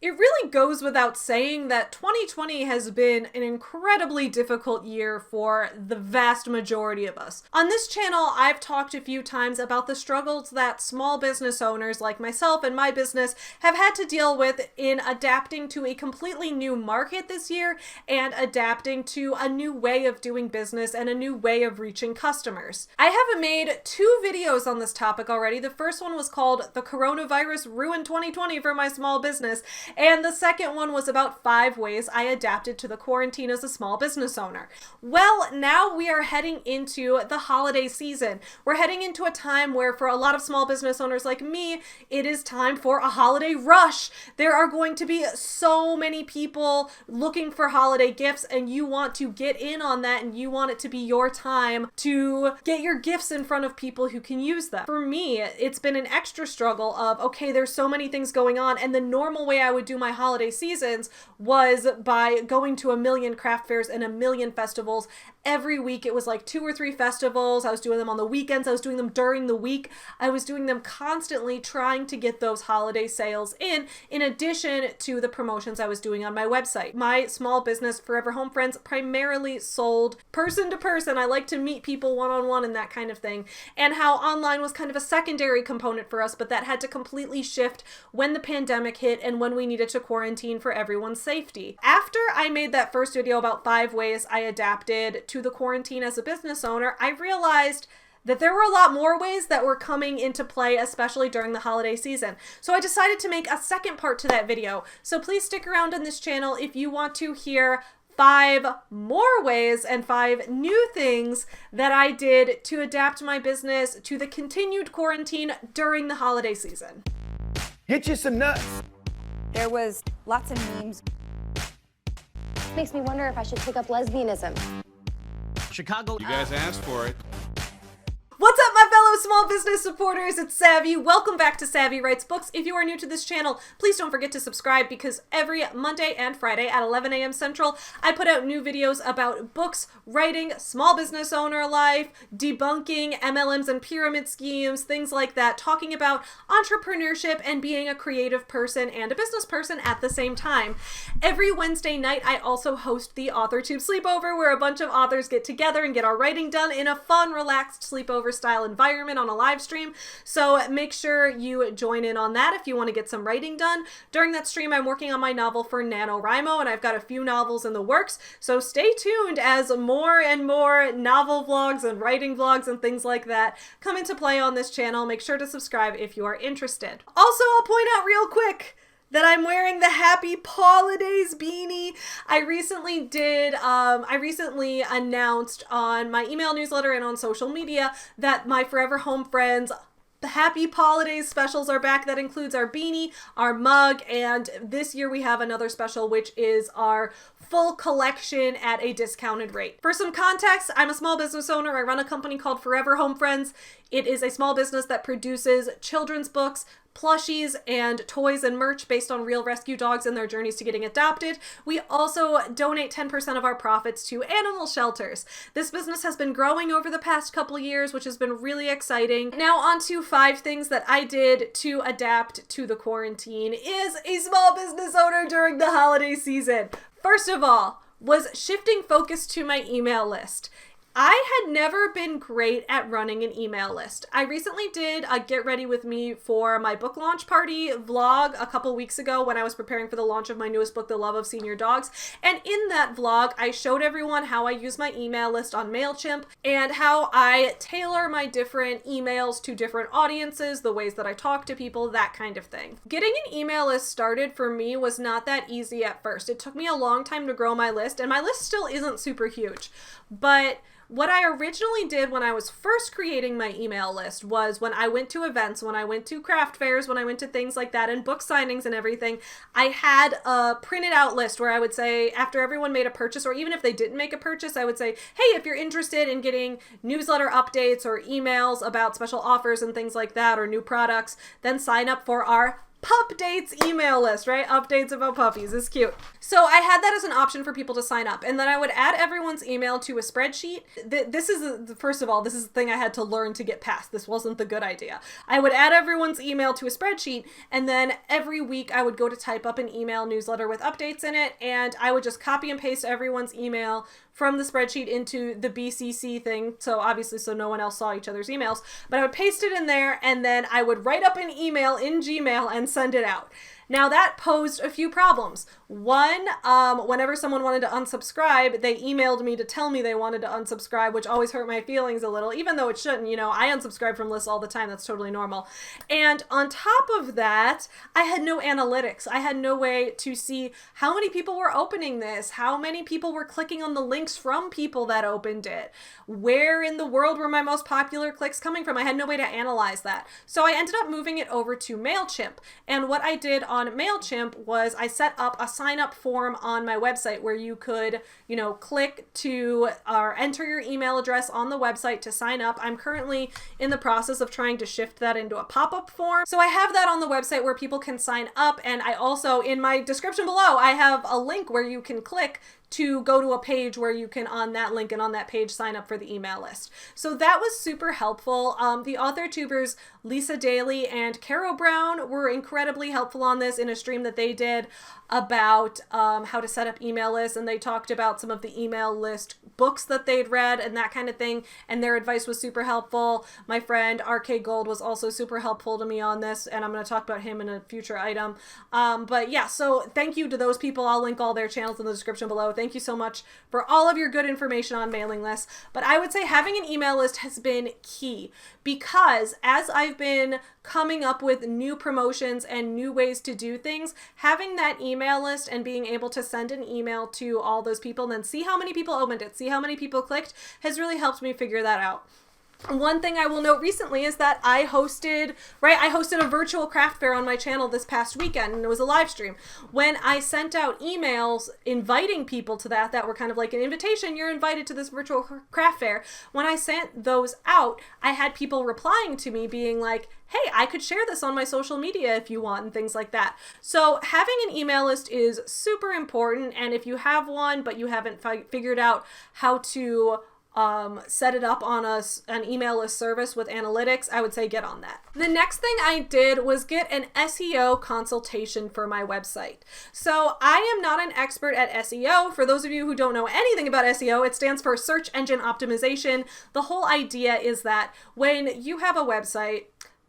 It really goes without saying that 2020 has been an incredibly difficult year for the vast majority of us. On this channel, I've talked a few times about the struggles that small business owners like myself and my business have had to deal with in adapting to a completely new market this year and adapting to a new way of doing business and a new way of reaching customers. I have made 2 videos on this topic already. The first one was called "The Coronavirus Ruined 2020 for My Small Business," and the second one was about 5 ways I adapted to the quarantine as a small business owner. Well, now we are heading into the holiday season. We're heading into a time where for a lot of small business owners like me, it is time for a holiday rush. There are going to be so many people looking for holiday gifts, and you want to get in on that, and you want it to be your time to get your gifts in front of people who can use them. For me, it's been an extra struggle of, okay, there's so many things going on, and the normal way I would do my holiday seasons was by going to a million craft fairs and a million festivals. Every week it was like 2 or 3 festivals. I was doing them on the weekends. I was doing them during the week. I was doing them constantly, trying to get those holiday sales in addition to the promotions I was doing on my website. My small business, Forever Home Friends, primarily sold person to person. I like to meet people one-on-one and that kind of thing, and how online was kind of a secondary component for us, but that had to completely shift when the pandemic hit and when we needed to quarantine for everyone's safety. After I made that first video about 5 ways I adapted to the quarantine as a business owner, I realized that there were a lot more ways that were coming into play, especially during the holiday season. So I decided to make a second part to that video. So please stick around on this channel if you want to hear 5 more ways and 5 new things that I did to adapt my business to the continued quarantine during the holiday season. Hit you some nuts. There was lots of memes. Makes me wonder if I should take up lesbianism. Chicago. You guys asked for it. What's up, my fellow small business supporters? It's Savvy. Welcome back to Savvy Writes Books. If you are new to this channel, please don't forget to subscribe because every Monday and Friday at 11 a.m. Central, I put out new videos about books, writing, small business owner life, debunking MLMs and pyramid schemes, things like that, talking about entrepreneurship and being a creative person and a business person at the same time. Every Wednesday night, I also host the AuthorTube Sleepover, where a bunch of authors get together and get our writing done in a fun, relaxed sleepover style environment on a live stream. So make sure you join in on that if you want to get some writing done. During that stream, I'm working on my novel for NaNoWriMo, and I've got a few novels in the works. So stay tuned as more and more novel vlogs and writing vlogs and things like that come into play on this channel. Make sure to subscribe if you are interested. Also, I'll point out real quick that I'm wearing the Happy Holidays beanie. I recently announced on my email newsletter and on social media that my Forever Home Friends Happy Holidays specials are back. That includes our beanie, our mug, and this year we have another special, which is our full collection at a discounted rate. For some context, I'm a small business owner. I run a company called Forever Home Friends. It is a small business that produces children's books, plushies, and toys and merch based on real rescue dogs and their journeys to getting adopted. We also donate 10% of our profits to animal shelters. This business has been growing over the past couple years, which has been really exciting. Now on to 5 things that I did to adapt to the quarantine as a small business owner during the holiday season. First of all, was shifting focus to my email list. I had never been great at running an email list. I recently did a Get Ready With Me for my book launch party vlog a couple weeks ago when I was preparing for the launch of my newest book, The Love of Senior Dogs. And in that vlog, I showed everyone how I use my email list on MailChimp and how I tailor my different emails to different audiences, the ways that I talk to people, that kind of thing. Getting an email list started for me was not that easy at first. It took me a long time to grow my list, and my list still isn't super huge. But what I originally did when I was first creating my email list was when I went to events, when I went to craft fairs, when I went to things like that and book signings and everything, I had a printed out list where I would say after everyone made a purchase, or even if they didn't make a purchase, I would say, hey, if you're interested in getting newsletter updates or emails about special offers and things like that or new products, then sign up for our Pup Dates email list, right? Updates about puppies is cute. So I had that as an option for people to sign up, and then I would add everyone's email to a spreadsheet. This is, first of all, this is the thing I had to learn to get past. This wasn't the good idea. I would add everyone's email to a spreadsheet, and then every week I would go to type up an email newsletter with updates in it, and I would just copy and paste everyone's email from the spreadsheet into the BCC thing, so obviously so no one else saw each other's emails, but I would paste it in there, and then I would write up an email in Gmail and send it out. Now that posed a few problems. One, whenever someone wanted to unsubscribe, they emailed me to tell me they wanted to unsubscribe, which always hurt my feelings a little, even though it shouldn't. You know, I unsubscribe from lists all the time. That's totally normal. And on top of that, I had no analytics. I had no way to see how many people were opening this, how many people were clicking on the links from people that opened it, where in the world were my most popular clicks coming from. I had no way to analyze that. So I ended up moving it over to MailChimp. And what I did on MailChimp was I set up a sign up form on my website where you could, you know, click to or enter your email address on the website to sign up. I'm currently in the process of trying to shift that into a pop-up form. So I have that on the website where people can sign up, and I also, in my description below, I have a link where you can click to go to a page where you can, on that link and on that page, sign up for the email list. So that was super helpful. The author tubers Lisa Daly and Caro Brown were incredibly helpful on this in a stream that they did about how to set up email lists, and they talked about some of the email list books that they'd read and that kind of thing, and their advice was super helpful. My friend RK Gold was also super helpful to me on this, and I'm going to talk about him in a future item. But yeah, so thank you to those people. I'll link all their channels in the description below. Thank you so much for all of your good information on mailing lists. But I would say having an email list has been key, because as I've been coming up with new promotions and new ways to do things, having that email list and being able to send an email to all those people and then see how many people opened it, see how many people clicked, has really helped me figure that out. One thing I will note recently is that I hosted a virtual craft fair on my channel this past weekend, and it was a live stream. When I sent out emails inviting people to that were kind of like an invitation, you're invited to this virtual craft fair. When I sent those out, I had people replying to me being like, hey, I could share this on my social media if you want, and things like that. So having an email list is super important, and if you have one but you haven't figured out how to set it up on an email list service with analytics, I would say get on that. The next thing I did was get an SEO consultation for my website. So I am not an expert at SEO. For those of you who don't know anything about SEO, it stands for search engine optimization. The whole idea is that when you have a website,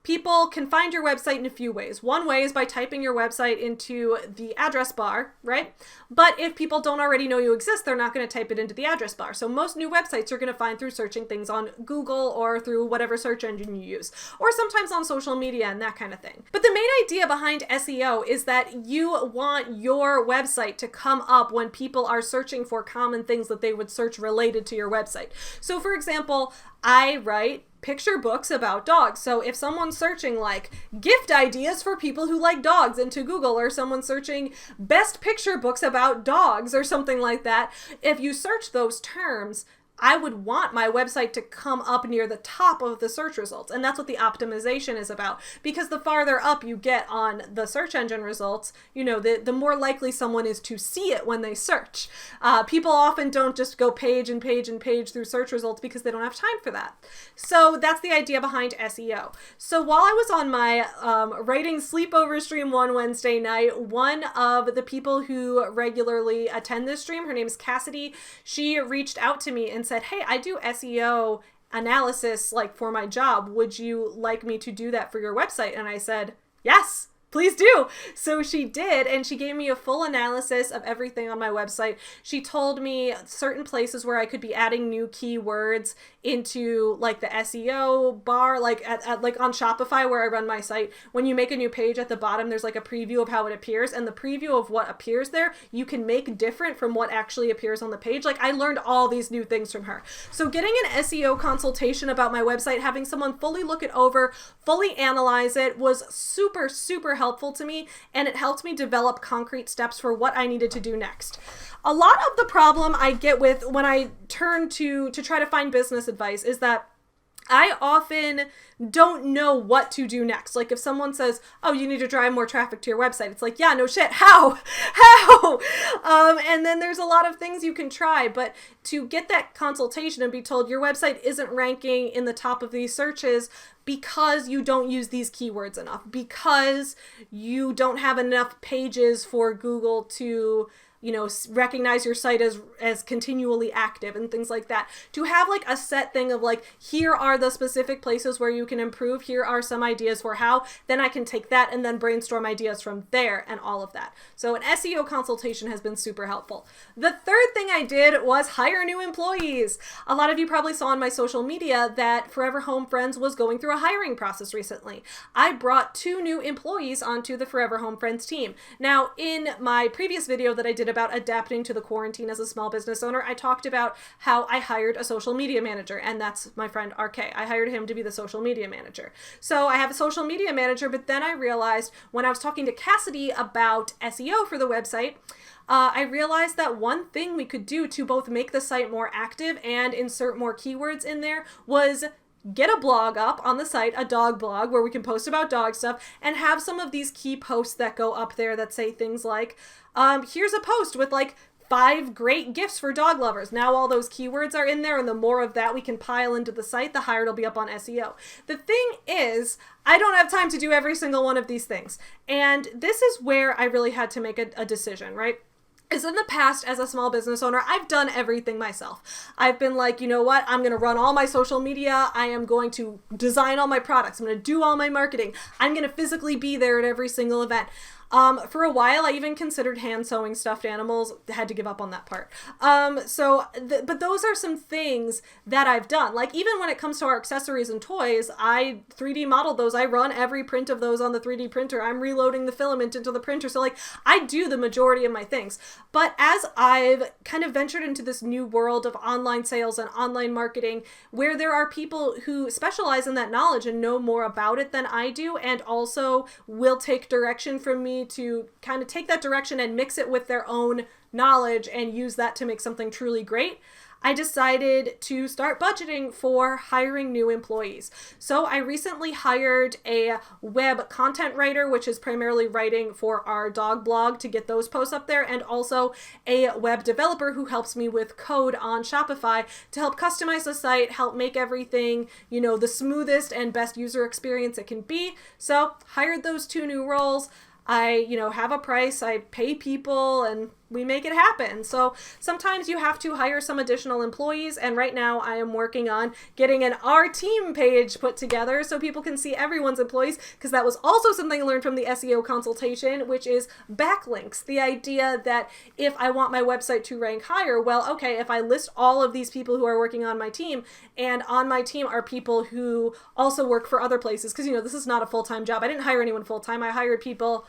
people can find your website in a few ways. One way is by typing your website into the address bar, right? But if people don't already know you exist, they're not going to type it into the address bar. So most new websites you're going to find through searching things on Google or through whatever search engine you use, or sometimes on social media and that kind of thing. But the main idea behind SEO is that you want your website to come up when people are searching for common things that they would search related to your website. So for example, I write picture books about dogs. So if someone's searching like gift ideas for people who like dogs into Google, or someone's searching best picture books about dogs or something like that, if you search those terms, I would want my website to come up near the top of the search results. And that's what the optimization is about. Because the farther up you get on the search engine results, you know, the more likely someone is to see it when they search. People often don't just go page and page and page through search results because they don't have time for that. So that's the idea behind SEO. So while I was on my writing sleepover stream one Wednesday night, one of the people who regularly attend this stream, her name is Cassidy, she reached out to me and said, hey, I do SEO analysis like for my job. Would you like me to do that for your website? And I said, yes, please do. So she did, and she gave me a full analysis of everything on my website. She told me certain places where I could be adding new keywords into like the SEO bar, like at like on Shopify where I run my site. When you make a new page at the bottom, there's like a preview of how it appears, and the preview of what appears there, you can make different from what actually appears on the page. Like I learned all these new things from her. So getting an SEO consultation about my website, having someone fully look it over, fully analyze it, was super, super helpful to me, and it helped me develop concrete steps for what I needed to do next. A lot of the problem I get with when I turn to try to find business advice is that I often don't know what to do next. Like if someone says, oh, you need to drive more traffic to your website. It's like, yeah, no shit. How? And then there's a lot of things you can try, but to get that consultation and be told your website isn't ranking in the top of these searches because you don't use these keywords enough, because you don't have enough pages for Google to, you know, recognize your site as continually active and things like that. To have like a set thing of like, here are the specific places where you can improve, here are some ideas for how, then I can take that and then brainstorm ideas from there and all of that. So an SEO consultation has been super helpful. The third thing I did was hire new employees. A lot of you probably saw on my social media that Forever Home Friends was going through a hiring process recently. I brought 2 new employees onto the Forever Home Friends team. Now, in my previous video that I did about adapting to the quarantine as a small business owner, I talked about how I hired a social media manager, and that's my friend RK. I hired him to be the social media manager. So I have a social media manager, but then I realized when I was talking to Cassidy about SEO for the website, I realized that one thing we could do to both make the site more active and insert more keywords in there was get a blog up on the site, a dog blog where we can post about dog stuff, and have some of these key posts that go up there that say things like, here's a post with like 5 great gifts for dog lovers. Now all those keywords are in there, and the more of that we can pile into the site, the higher it'll be up on SEO. The thing is, I don't have time to do every single one of these things. And this is where I really had to make a decision, right? Is in the past, as a small business owner, I've done everything myself. I've been like, you know what? I'm going to run all my social media. I am going to design all my products. I'm going to do all my marketing. I'm going to physically be there at every single event. For a while, I even considered hand sewing stuffed animals. Had to give up on that part. But those are some things that I've done. Like even when it comes to our accessories and toys, I 3D modeled those. I run every print of those on the 3D printer. I'm reloading the filament into the printer. So like I do the majority of my things. But as I've kind of ventured into this new world of online sales and online marketing, where there are people who specialize in that knowledge and know more about it than I do, and also will take direction from me to kind of take that direction and mix it with their own knowledge and use that to make something truly great, I decided to start budgeting for hiring new employees. So I recently hired a web content writer, which is primarily writing for our dog blog to get those posts up there, and also a web developer who helps me with code on Shopify to help customize the site, help make everything, you know, the smoothest and best user experience it can be. So hired those 2 new roles. I, have a price, I pay people, and we make it happen. So sometimes you have to hire some additional employees, and right now I am working on getting an Our Team page put together so people can see everyone's employees, because that was also something I learned from the SEO consultation, which is backlinks. The idea that if I want my website to rank higher, well, okay, if I list all of these people who are working on my team, and on my team are people who also work for other places, because, this is not a full-time job. I didn't hire anyone full-time. I hired people,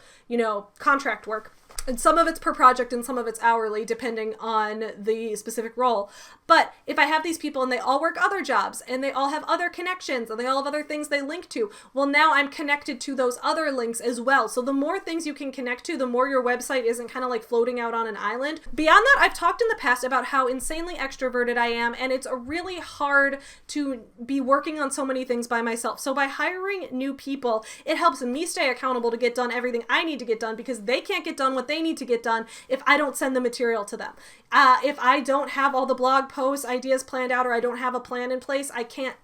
contract work. And some of it's per project and some of it's hourly, depending on the specific role. But if I have these people and they all work other jobs and they all have other connections and they all have other things they link to, well, now I'm connected to those other links as well. So the more things you can connect to, the more your website isn't kind of like floating out on an island. Beyond that, I've talked in the past about how insanely extroverted I am, and it's really hard to be working on so many things by myself. So by hiring new people, it helps me stay accountable to get done everything I need to get done, because they can't get done what they need to get done if I don't send the material to them. If I don't have all the blog post ideas planned out, or I don't have a plan in place, I can't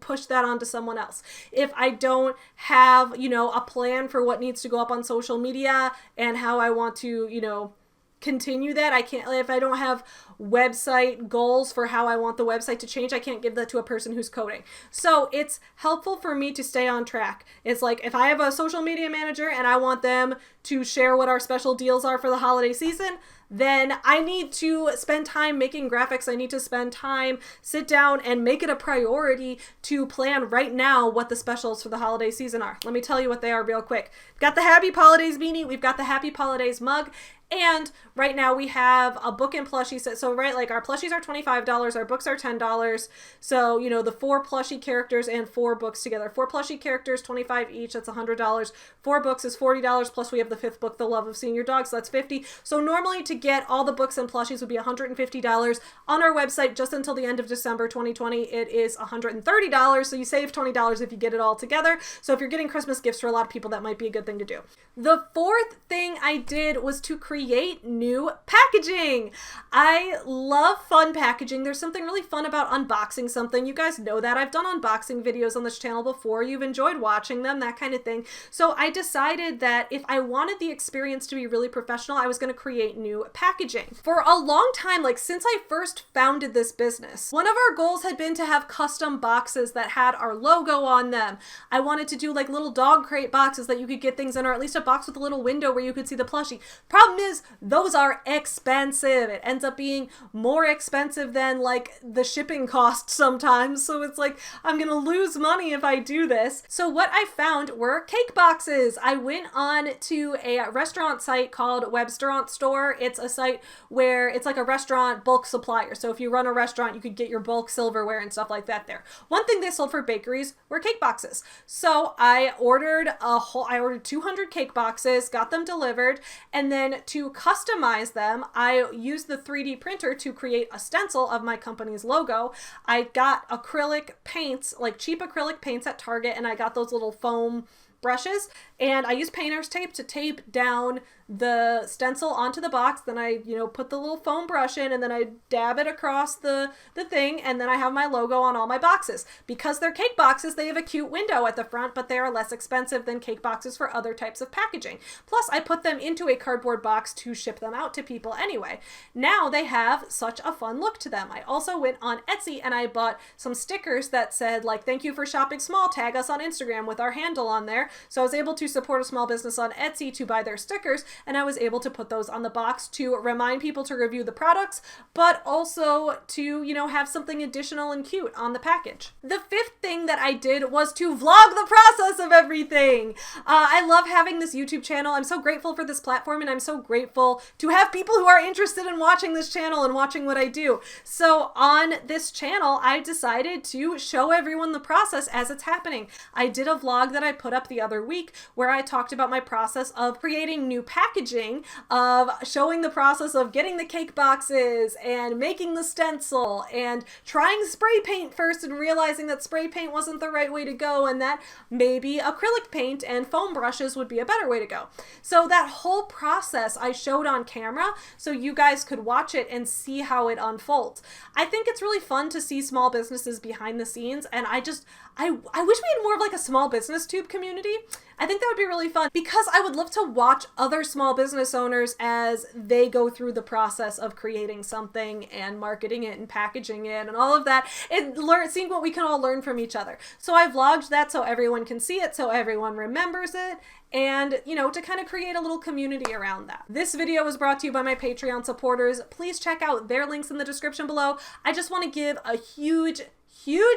push that onto someone else. If I don't have, a plan for what needs to go up on social media and how I want to, continue that, I can't. If I don't have website goals for how I want the website to change, I can't give that to a person who's coding. So it's helpful for me to stay on track. It's like if I have a social media manager and I want them to share what our special deals are for the holiday season, then I need to spend time making graphics. I need to spend time, sit down and make it a priority to plan right now what the specials for the holiday season are. Let me tell you what they are real quick. We've got the Happy Holidays beanie. We've got the Happy Holidays mug. And right now we have a book and plushie set. So right, like our plushies are $25, our books are $10. So, you know, the 4 plushie characters and 4 books together. 4 plushie characters, $25 each, that's $100. 4 books is $40, plus we have the 5th book, The Love of Seeing Your Dog, so that's $50. So normally to get all the books and plushies would be $150. On our website, just until the end of December 2020, it is $130. So you save $20 if you get it all together. So if you're getting Christmas gifts for a lot of people, that might be a good thing to do. The 4th thing I did was to create new packaging. I love fun packaging. There's something really fun about unboxing something. You guys know that. I've done unboxing videos on this channel before. You've enjoyed watching them, that kind of thing. So I decided that if I wanted the experience to be really professional, I was going to create new packaging. For a long time, like since I first founded this business, one of our goals had been to have custom boxes that had our logo on them. I wanted to do like little dog crate boxes that you could get things in, or at least a box with a little window where you could see the plushie. Problem is, those are expensive. It ends up being more expensive than like the shipping cost sometimes. So it's like, I'm gonna lose money if I do this. So what I found were cake boxes. I went on to a restaurant site called Webstaurant Store. It's a site where it's like a restaurant bulk supplier. So if you run a restaurant, you could get your bulk silverware and stuff like that there. One thing they sold for bakeries were cake boxes. So I ordered 200 cake boxes, got them delivered, and then to customize them, I used the 3D printer to create a stencil of my company's logo. I got acrylic paints, like cheap acrylic paints at Target, and I got those little foam brushes, and I used painter's tape to tape down the stencil onto the box. Then I, put the little foam brush in, and then I dab it across the thing, and then I have my logo on all my boxes. Because they're cake boxes, they have a cute window at the front, but they are less expensive than cake boxes for other types of packaging. Plus, I put them into a cardboard box to ship them out to people anyway. Now they have such a fun look to them. I also went on Etsy and I bought some stickers that said, like, thank you for shopping small, tag us on Instagram with our handle on there. So I was able to support a small business on Etsy to buy their stickers, and I was able to put those on the box to remind people to review the products, but also to, have something additional and cute on the package. The 5th thing that I did was to vlog the process of everything. I love having this YouTube channel. I'm so grateful for this platform, and I'm so grateful to have people who are interested in watching this channel and watching what I do. So on this channel, I decided to show everyone the process as it's happening. I did a vlog that I put up the other week where I talked about my process of creating new packaging, of showing the process of getting the cake boxes and making the stencil and trying spray paint first and realizing that spray paint wasn't the right way to go and that maybe acrylic paint and foam brushes would be a better way to go. So that whole process I showed on camera so you guys could watch it and see how it unfolds. I think it's really fun to see small businesses behind the scenes, and I wish we had more of like a small business tube community. I think that would be really fun because I would love to watch other small business owners as they go through the process of creating something and marketing it and packaging it and all of that, and seeing what we can all learn from each other. So I vlogged that so everyone can see it, so everyone remembers it, and, to kind of create a little community around that. This video was brought to you by my Patreon supporters. Please check out their links in the description below. I just want to give a huge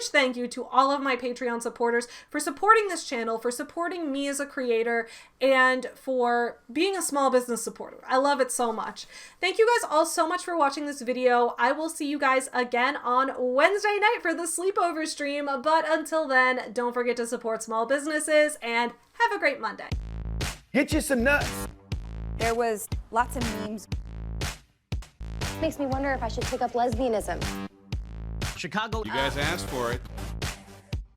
thank you to all of my Patreon supporters for supporting this channel, for supporting me as a creator, and for being a small business supporter. I love it so much. Thank you guys all so much for watching this video. I will see you guys again on Wednesday night for the sleepover stream, but until then, don't forget to support small businesses and have a great Monday. Get you some nuts. There was lots of memes. Makes me wonder if I should take up lesbianism. Chicago. You guys asked for it.